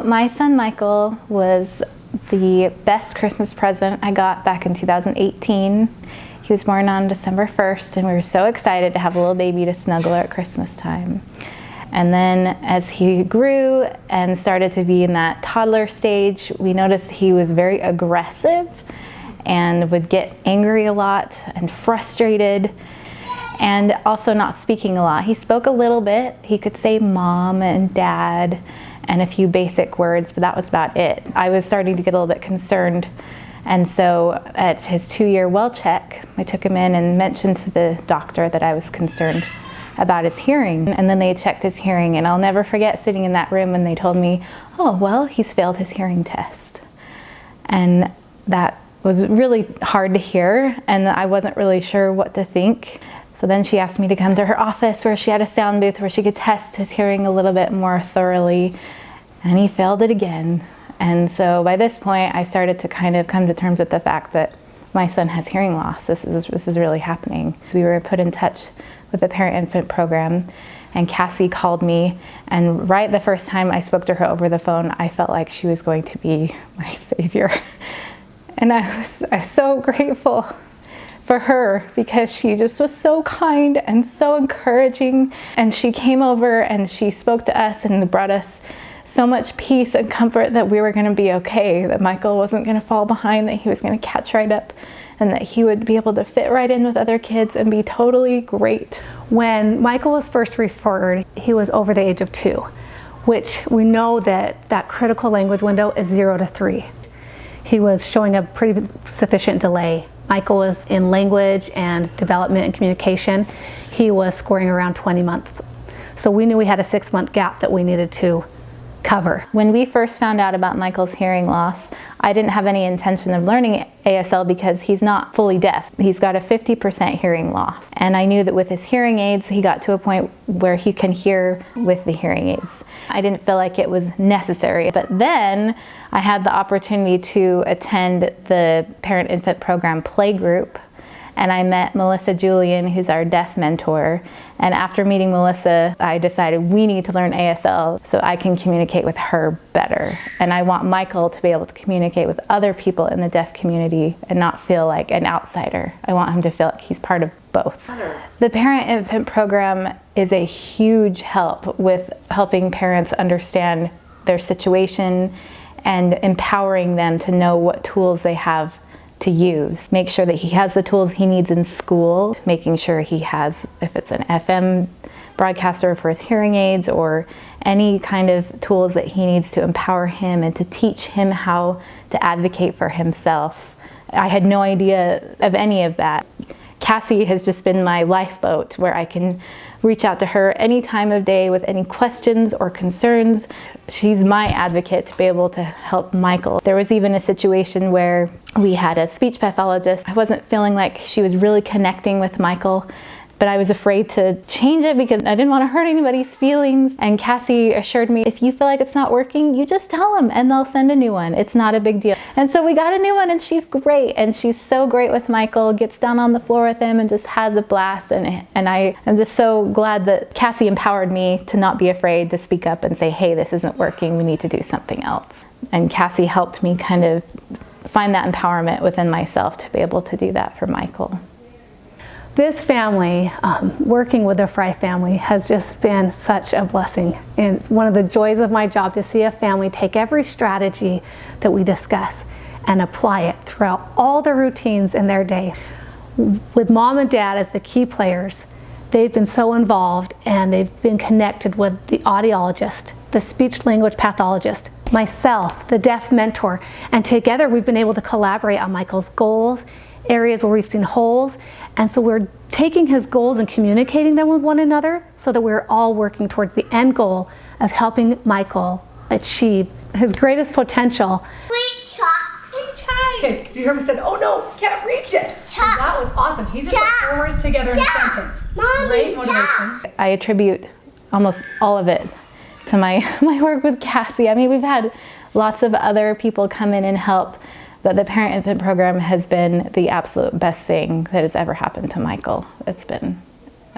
my son Michael was the best Christmas present I got back in 2018. He was born on December 1st, and we were so excited to have a little baby to snuggle at Christmas time. And then as he grew and started to be in that toddler stage, we noticed he was very aggressive and would get angry a lot and frustrated, and also not speaking a lot. He spoke a little bit. He could say mom and dad and a few basic words, but that was about it. I was starting to get a little bit concerned, and so at his 2-year well check, I took him in and mentioned to the doctor that I was concerned about his hearing, and then they checked his hearing, and I'll never forget sitting in that room and they told me, oh, well, he's failed his hearing test. And that was really hard to hear, and I wasn't really sure what to think. So then she asked me to come to her office where she had a sound booth where she could test his hearing a little bit more thoroughly, and he failed it again. And so by this point, I started to kind of come to terms with the fact that my son has hearing loss. This is really happening. We were put in touch with the parent-infant program, and Cassie called me, and right the first time I spoke to her over the phone, I felt like she was going to be my savior. And I was so grateful for her, because she just was so kind and so encouraging. And she came over and she spoke to us and brought us so much peace and comfort that we were going to be okay, that Michael wasn't going to fall behind, that he was going to catch right up, and that he would be able to fit right in with other kids and be totally great. When Michael was first referred, he was over the age of 2, which we know that critical language window is 0 to 3. He was showing a pretty sufficient delay. Michael was in language and development and communication. He was scoring around 20 months. So we knew we had a 6-month gap that we needed to cover. When we first found out about Michael's hearing loss, I didn't have any intention of learning ASL because he's not fully deaf. He's got a 50% hearing loss. And I knew that with his hearing aids, he got to a point where he can hear with the hearing aids. I didn't feel like it was necessary. But then I had the opportunity to attend the parent-infant program play group, and I met Melissa Julian, who's our deaf mentor. And after meeting Melissa, I decided we need to learn ASL so I can communicate with her better. And I want Michael to be able to communicate with other people in the deaf community and not feel like an outsider. I want him to feel like he's part of both. The parent-infant program is a huge help with helping parents understand their situation and empowering them to know what tools they have to use. Make sure that he has the tools he needs in school, making sure he has, if it's an FM broadcaster for his hearing aids, or any kind of tools that he needs to empower him and to teach him how to advocate for himself. I had no idea of any of that. Cassie has just been my lifeboat, where I can reach out to her any time of day with any questions or concerns. She's my advocate to be able to help Michael. There was even a situation where we had a speech pathologist. I wasn't feeling like she was really connecting with Michael, but I was afraid to change it because I didn't want to hurt anybody's feelings. And Cassie assured me, if you feel like it's not working, you just tell them and they'll send a new one. It's not a big deal. And so we got a new one, and she's great. And she's so great with Michael, gets down on the floor with him and just has a blast. And I am just so glad that Cassie empowered me to not be afraid to speak up and say, hey, this isn't working, we need to do something else. And Cassie helped me kind of find that empowerment within myself to be able to do that for Michael. This family, working with the Frey family, has just been such a blessing. And it's one of the joys of my job to see a family take every strategy that we discuss and apply it throughout all the routines in their day. With mom and dad as the key players, they've been so involved, and they've been connected with the audiologist, the speech language pathologist, myself, the deaf mentor, and together we've been able to collaborate on Michael's goals, areas where we've seen holes, and so we're taking his goals and communicating them with one another so that we're all working towards the end goal of helping Michael achieve his greatest potential. Okay, did you hear me say, oh no, can't reach it? So that was awesome. He just put 4 words together in a sentence. Great motivation. I attribute almost all of it to my work with Cassie. I mean, we've had lots of other people come in and help, but the parent-infant program has been the absolute best thing that has ever happened to Michael. It's been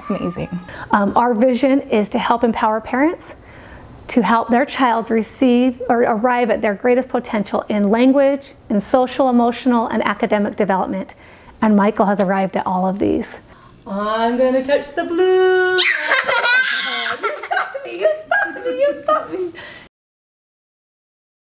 amazing. Our vision is to help empower parents to help their child receive or arrive at their greatest potential in language, in social, emotional, and academic development. And Michael has arrived at all of these. I'm gonna touch the blue. You stopped me, you stopped me, you stopped me.